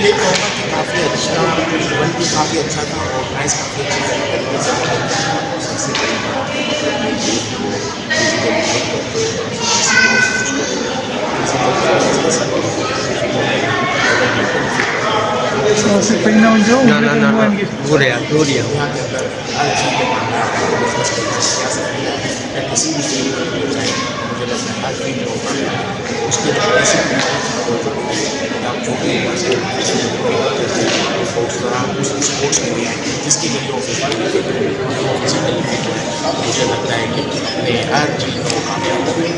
यही कहूँगा कि काफ़ी अच्छा इवेंट भी काफ़ी अच्छा था और प्राइस काफ़ी अच्छी तरीके से सबसे बड़ी बात है अपने यूथ को फिजिकली हेल्प करते हैं किसी So, si tingnan mo dyan, No, no, no, no. ulit Duro yan, duro yan. यहाँ के अंदर हर चीज़ के मामले आप बिजनेस के लिए जा सकते हैं या किसी भी फील्ड में हो चाहे मुझे लगता है हर फील्ड में होगा उसके लिए बेसिक आप जो भी उस स्पोर्ट्स में भी आएंगे जिसके लिए वो फिजिकली फिट है मुझे लगता है कि अपने हर चीज़ में वो कामयाब हो गए।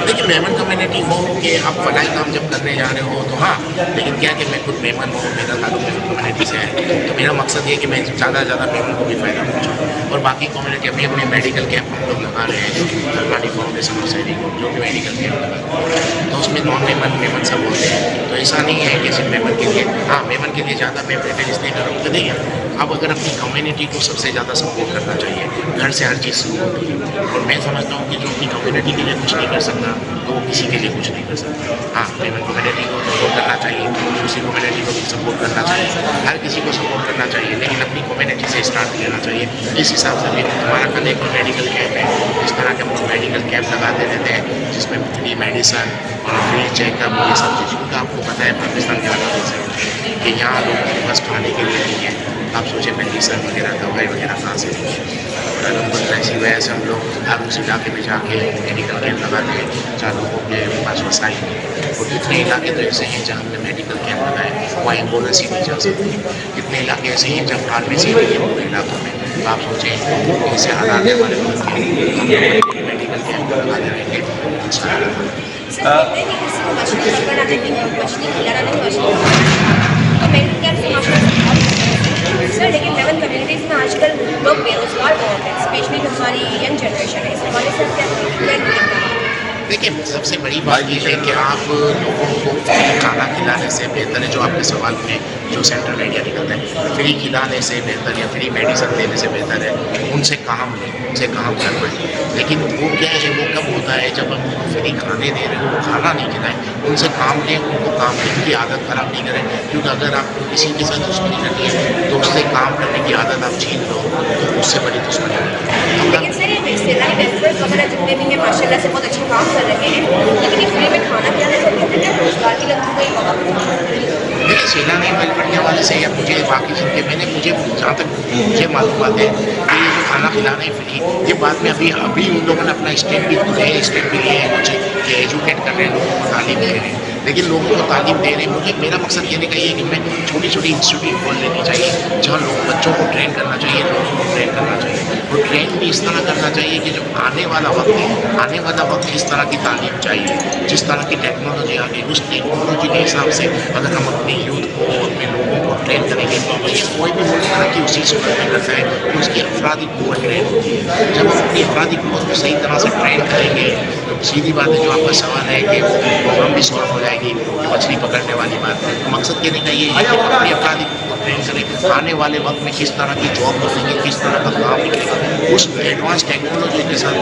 देखिए मेमन कम्युनिटी हो कि आप फलाई काम जब करने जा रहे हो तो हाँ, लेकिन क्या है कि मैं खुद मेमन हूँ, मेरा ताल्लुक मेमन कम्युनिटी से है, तो मेरा मकसद ये कि मैं ज़्यादा से ज़्यादा मेमन को भी फ़ायदा पहुँचाऊँ। और बाकी कम्युनिटी अभी अपने मेडिकल कैंप हम लोग लगा रहे हैं जो कि फरमानी फाउंडेशन और शहरी को जो भी मेडिकल कैंप लगा रहे हैं तो उसमें नॉन मेमन मेमन सब होते हैं। तो ऐसा नहीं है कि सिर्फ मेमन के लिए, हाँ मेमन के लिए ज़्यादा मैं प्रेफरेंस इसलिए कर रहा हूँ कि नहीं अब अगर अपनी कम्युनिटी को सबसे ज़्यादा सपोर्ट करना चाहिए, घर से हर चीज़ शुरू होती है और मैं समझता हूँ कि जो अपनी कम्युनिटी के लिए कुछ नहीं कर सकता तो वो किसी के लिए कुछ नहीं कर सकता। हाँ मेमन कम्युनिटी को सपोर्ट करना चाहिए, दूसरी कम्युनिटी को भी सपोर्ट करना चाहिए, हर किसी को सपोर्ट करना चाहिए, लेकिन अपनी कम्युनिटी से स्टार्ट लेना चाहिए। इस हिसाब से भी हमारा कल एक मेडिकल कैंप है, इस तरह के हम लोग मेडिकल कैंप लगाते रहते हैं जिसमें फ्री मेडिसन और फ्री चेकअप ये सब चीज़, क्योंकि आपको पता है पाकिस्तान के हालात ऐसे होते हैं कि यहाँ लोग बस खाने के लिए नहीं है, आप सोचें मेडिसन वगैरह दवाई वगैरह कहाँ से लेंगे। और अलहमदुलिल्लाह इसी वजह से हम लोग हर उस इलाके में जाके मेडिकल कैंप लगाते हैं जहाँ लोगों के पास वसाइल नहीं है। और कितने इलाके तो ऐसे हैं जहाँ हमने मेडिकल कैंप लगाए वहाँ एम्बुलेंस ही नहीं जा सकती, कितने इलाके ऐसे हैं जहाँ फार्मेसी नहीं है पूरे इलाकों में। तो आप सोचें कैसे हालात है हमारे मुल्क के, हम मेडिकल कैंप लगाते रहेंगे इंशाअल्लाह। सर लेकिन मेमन कम्युनिटीज़ में आजकल लोग बेरोजगार बहुत हैं, स्पेशली जो हमारी यंग जनरेशन है, इस हवाले से क्या देखिए सबसे बड़ी बात ये है कि आप लोगों को खाना खिलाने से बेहतर है, जो आपके सवाल में जो सेंट्रल आइडिया निकलता है, फ्री खिलाने से बेहतर या फ्री मेडिसिन देने से बेहतर है उनसे काम लें, उनसे काम करवाएं। लेकिन वो क्या है वो कब होता है जब हम उनको फ्री खाने दे रहे हो, वो खाना नहीं खिलाएं, उनसे काम लें, उनको काम लेने की आदत ख़राब नहीं करें। क्योंकि अगर आपको किसी के साथ दुश्मनी करनी है तो उससे काम करने की आदत आप छीन लो तो उससे बड़ी दुश्मनी नहीं। लेकिन सर ये इस्तेलाही वेबसाइट वगैरह जितने भी हैं माशाल्लाह से बहुत अच्छे काम कर रहे हैं, लेकिन ये फ्री में खाना खिलाने से क्या रोजगार की लगती है? देखिए सेलानी वेलफेयर के हवाले से या मुझे बाकी जिनके मुझे जहाँ तक मुझे मालूमात है कि ये जो खाना खिलाना है फ्री, ये बाद में अभी उन लोगों ने अपना स्टेप भी खुले स्टेप भी लिए हैं कुछ कि एजुकेट कर रहे हैं, लोगों को तालीम दे रहे हैं। लेकिन लोगों को तालीम दे रहे हैं, मुझे मेरा मकसद ये नहीं है कि मैं छोटी छोटी इंस्टीट्यूट खोल लेनी चाहिए जहाँ लोग बच्चों को ट्रेन करना चाहिए, लोगों को ट्रेन करना चाहिए और ट्रेन भी इस तरह करना चाहिए कि जो आने वाला वक्त है, आने वाला वक्त इस तरह की तालीम चाहिए, जिस तरह की टेक्नोलॉजी आ गई उस टेक्नोलॉजी के हिसाब से अगर हम अपने यूथ को अपने लोगों को ट्रेन करेंगे तो ये कोई भी मुल्क तरक्की उसी सूरत में करता है कि उसकी अफरादी कुव्वत ट्रेन होती है। जब हम अपनी अफरादी कुव्वत को सही तरह से ट्रेन करेंगे तो सीधी बात है जो आपका सवाल है कि प्रॉब्लम भी सॉल्व हो जाएगी, मछली पकड़ने वाली बात है। तो मकसद कहने का ये है कि अपनी अफरादी कुव्वत ट्रेन करें, आने वाले वक्त में किस तरह की जॉब मिलेंगी, किस तरह का काम निकलेगा, उस एडवांस टेक्नोलॉजी के साथ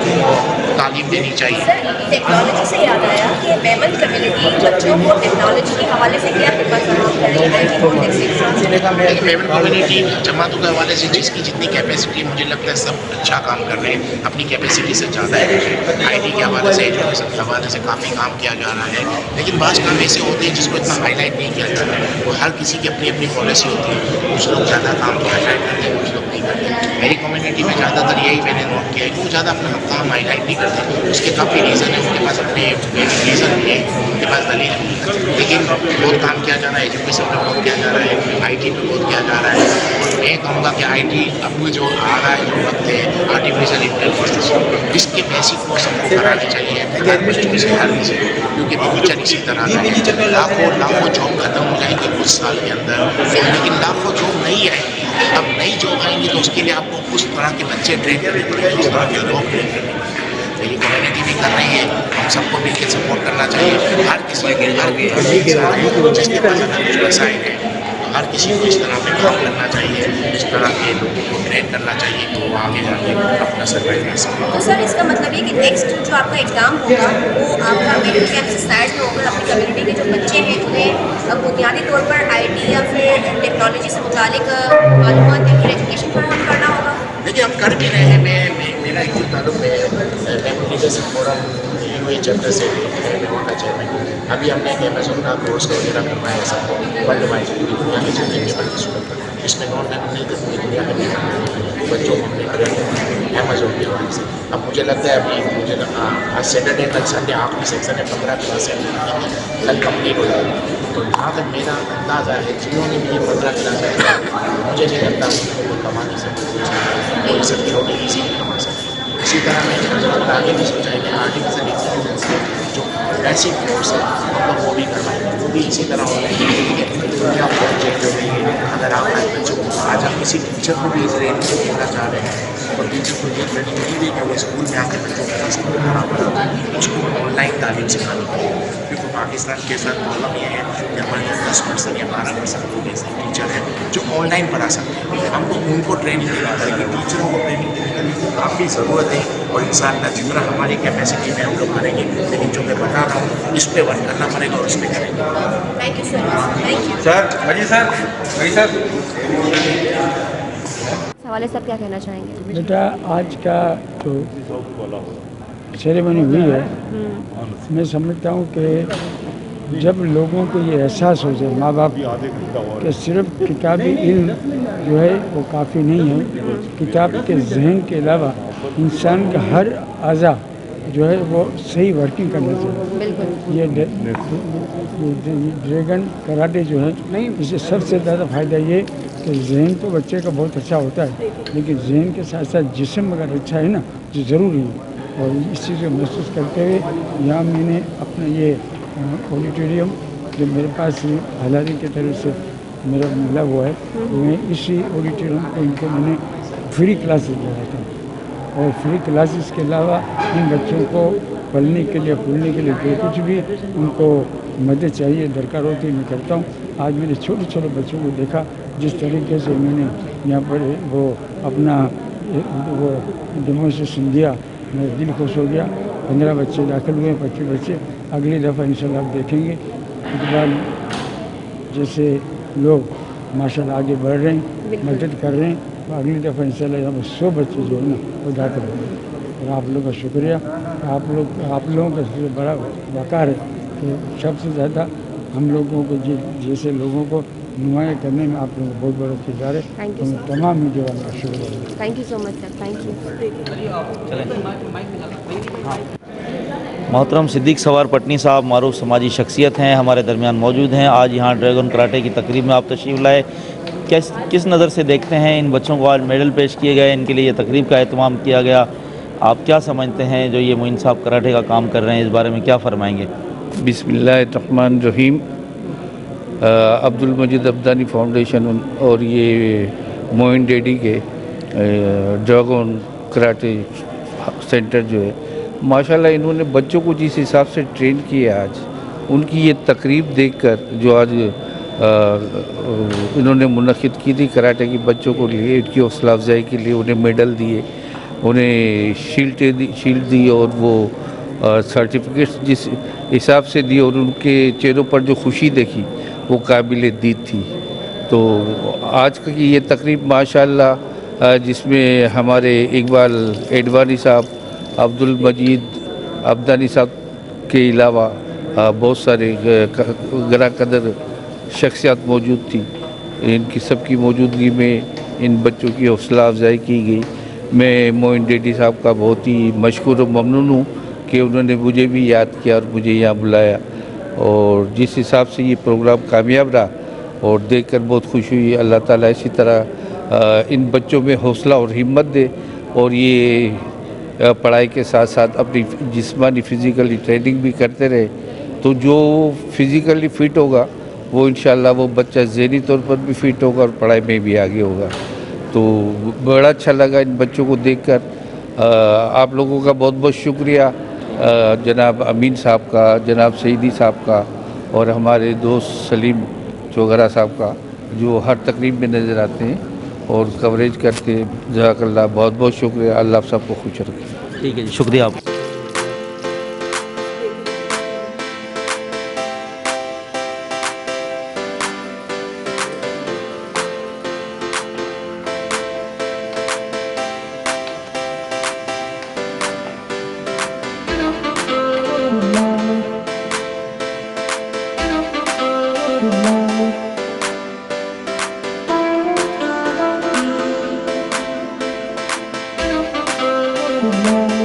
तालीम देनी चाहिए। सर टेक्नोलॉजी से याद आया कि मेमन कम्युनिटी बच्चों को टेक्नोलॉजी के हवाले से क्या मेमन कम्युनिटी जमातों के हवाले से जिसकी जितनी कैपेसिटी मुझे लगता है सब अच्छा काम कर रहे हैं, अपनी कैपेसिटी से ज़्यादा है। IT के हवाले से एजुकेशन के हवाले से काफ़ी काम किया जा रहा है, लेकिन बाज़ काम ऐसे होते हैं जिसको इतना हाईलाइट नहीं किया जाता है। वो हर किसी की अपनी अपनी पॉलिसी होती है, कुछ लोग ज़्यादा काम को हाईलाइट करते हैं, कुछ लोग नहीं करते। मेरी कम्युनिटी में ज़्यादातर यही मैंने नोट किया है कि वो ज़्यादा अपना काम हाईलाइट नहीं करते। उसके काफ़ी रीज़न है, उनके पास अपने रीज़न भी है, उनके पास दलील है, लेकिन बहुत काम किया जा रहा है, एजुकेशन पर बहुत किया जा रहा है, IT पे बहुत किया जा रहा है। और मैं कहूँगा कि IT अब जो आ रहा है जो वक्त है आर्टिफिशियल इंटेलिजेंस, इसके बेसिक को सबको करानी चाहिए हर बच्चों से, हर किसी को, क्योंकि फ्यूचर इसी तरह का है। लाखों जॉब खत्म हो जाएंगी कुछ साल के अंदर, लेकिन लाखों जॉब नहीं आएंगी। अब नई जॉब आएंगी तो उसके लिए आपको उस तरह के बच्चे ट्रेन करने पड़ेंगे, उस तरह के लोग ट्रेन करने पड़ेंगे। मेरी कम्युनिटी भी कर रही है, हम सबको मिलकर सपोर्ट करना चाहिए। हर किसी के जिसके पास अगर कुछ वसाइल है तो हर किसी को इस तरह पे काम करना चाहिए, इस तरह के लोगों को ट्रेन करना चाहिए कि वो आगे जाके अपना सर्वाइव कर सकें। तो सर इसका मतलब ये कि नेक्स्ट जो आपका एग्ज़ाम होगा वो आपका मेडिकल कैंप साइड में होकर अपनी कम्युनिटी के जो बच्चे हैं उन्हें बुनियादी तौर पर आईटी या फिर टेक्नोलॉजी से मुतालिक मालूमात या फिर एजुकेशन फराहम करना होगा। देखिए हम कर भी रहे हैं। मेरा एक ताल्लुक में lemon leadership forum UA chapter से मैं वहाँ का चेयरमैन हूँ। अभी हमने एक अमेजोन का कोर्स वगैरह करवाया है सबको वर्ल्ड वाइड दुनिया के जितने भी बल्कि स्टूडेंट इसमें नॉन लेमन पूरी दुनिया के भी बच्चों को हमने ट्रेन अमेजोन के हवाले से। अब मुझे लगता है अभी मुझे आज सैटरडे कल संडे आखिरी सेक्शन है 15 क्लास है कल कंप्लीट हो जाएगी। तो जहाँ तक मेरा अंदाज़ा है जिन्होंने भी ये 15 क्लास है मुझे नहीं लगता उनको कोई कमा नहीं सकती, कोई सब छोटी ईजी नहीं कमा सकती। इसी तरह मैं आगे भी सोचा है कि आर्टिफिशियल इंटेलिजेंस के जो बेसिक कोर्स है मतलब वो भी करवाएंगे, वो भी इसी तरह होगा कि दुनिया प्रोजेक्ट जो है अगर आप आज बच्चों को आज आप किसी टीचर को भी इस रेंज में देना चाह रहे हैं और टीचर को ये ट्रेनिंग नहीं दी कि वो स्कूल में आकर बच्चों को स्कूल खराब उसको ऑनलाइन तालीम सिखानी पड़ेगी। क्योंकि पाकिस्तान के साथ प्रॉब्लम ये है कि हमारे 10% या 12% लोग ऐसे टीचर हैं जो ऑनलाइन पढ़ा सकते हैं। हमको उनको ट्रेनिंग देना पड़ेगी, टीचरों को ट्रेनिंग देने की काफ़ी ज़रूरत है और इंशाअल्लाह जितना हमारी कैपेसिटी में हम लोग करेंगे, लेकिन जो मैं बता रहा हूँ इस पर वर्क करना पड़ेगा और उस पर करेंगे। Thank you sir, thank you sir. मजी सर सवाल सर क्या कहना चाहेंगे? बेटा आज का जो सेरेमनी हुई है मैं समझता हूँ कि जब लोगों को ये एहसास हो जाए माँ बाप कि सिर्फ किताबी इल्म जो है वो काफ़ी नहीं है, किताब के जहन के अलावा इंसान का हर अज़ा जो है वो सही वर्किंग करना चाहिए। बिल्कुल ये ड्रैगन कराटे जो है इससे सबसे ज़्यादा फ़ायदा ये कि जहन तो बच्चे का बहुत अच्छा होता है, लेकिन जहन के साथ साथ जिस्म अगर अच्छा है ना तो ज़रूरी है। और इस चीज़ को महसूस करते हुए यहाँ मैंने अपना ये ऑडिटोरियम जो मेरे पास हलारी की तरफ से मेरा मिला हुआ है, मैं इसी ऑडिटोरियम को इनको मैंने फ्री क्लासेस लगाता हूँ और फ्री क्लासेस के अलावा इन बच्चों को पढ़ने के लिए पढ़ने के लिए जो कुछ भी उनको मदद चाहिए दरकार होती है मैं करता हूँ। आज मैंने छोटे छोटे बच्चों को देखा जिस तरीके से मैंने यहाँ पर वो अपना वो डेमोन्स्ट्रेशन दिया, मेरा दिल खुश हो गया। 15 बच्चे दाखिल हुए, 25 बच्चे अगली दफ़ा इंशाल्लाह आप देखेंगे इकबाल जैसे लोग माशाल्लाह आगे बढ़ रहे हैं, मदद कर रहे हैं। तो अगली दफ़ा इंशाल्लाह यहाँ पर 100 बच्चे जो है ना वो दाखिल होंगे। और आप लोगों का शुक्रिया, आप लोगों का सबसे बड़ा वक़ार है कि सबसे ज़्यादा हम लोगों को जैसे लोगों को नुमाया करने में आप लोगों का बहुत बड़ा किरदार है। तो मैं तमाम मीडिया वालों का शुक्रिया। Thank you so much sir, thank you. मोहतरम सिद्दीक सवार पटनी साहब मारूफ समाजी शख्सियत हैं, हमारे दरमियान मौजूद हैं। आज यहाँ ड्रैगन कराटे की तकरीब में आप तशरीफ़ लाए, किस नज़र से देखते हैं इन बच्चों को आज मेडल पेश किए गए, इनके लिए तकरीब का एहतमाम किया गया, आप क्या समझते हैं जो ये मोइन साहब कराटे का काम कर रहे हैं इस बारे में क्या फ़रमाएँगे? बिस्मिल्लाहिर्रहमानिर्रहीम। अब्दुल मजीद अब्दानी फाउंडेशन और ये मोइन डैडी के ड्रैगन कराटे सेंटर जो है माशाल्लाह इन्होंने बच्चों को जिस हिसाब से ट्रेन किया आज उनकी ये तकरीब देखकर जो आज इन्होंने मुनक़िद की थी कराटे की बच्चों को लिए इनकी हौसला अफजाई के लिए उन्हें मेडल दिए, उन्हें शील्ड दी और वो सर्टिफिकेट्स जिस हिसाब से दिए और उनके चेहरों पर जो खुशी देखी वो काबिल दीद थी। तो आज की ये तकरीब माशाल्लाह जिसमें हमारे इकबाल एडवानी साहब, अब्दुल मजीद अब्दानी साहब के अलावा बहुत सारे गरा कदर शख्सियत मौजूद थी, इनकी सबकी मौजूदगी में इन बच्चों की हौसला अफजाई की गई। मैं मोइन डैडी साहब का बहुत ही मशकूर और ममनून हूँ कि उन्होंने मुझे भी याद किया और मुझे यहाँ बुलाया और जिस हिसाब से ये प्रोग्राम कामयाब रहा और देखकर बहुत खुशी हुई। अल्लाह ताला इसी तरह इन बच्चों में हौसला और हिम्मत दे और ये पढ़ाई के साथ साथ अपनी जिस्मानी फ़िज़िकली ट्रेनिंग भी करते रहे, तो जो फ़िज़िकली फ़िट होगा वो इंशाल्लाह वो बच्चा ज़हनी तौर पर भी फ़िट होगा और पढ़ाई में भी आगे होगा। तो बड़ा अच्छा लगा इन बच्चों को देखकर। आप लोगों का बहुत बहुत शुक्रिया, जनाब अमीन साहब का, जनाब सईदी साहब का और हमारे दोस्त सलीम चौगरा साहब का। जो हर तकरीब में नज़र आते हैं और कवरेज करते हैं। जज़ाकल्लाह, बहुत बहुत शुक्रिया। अल्लाह आप सबको खुश रखे। ठीक है जी, शुक्रिया आप। Thank you.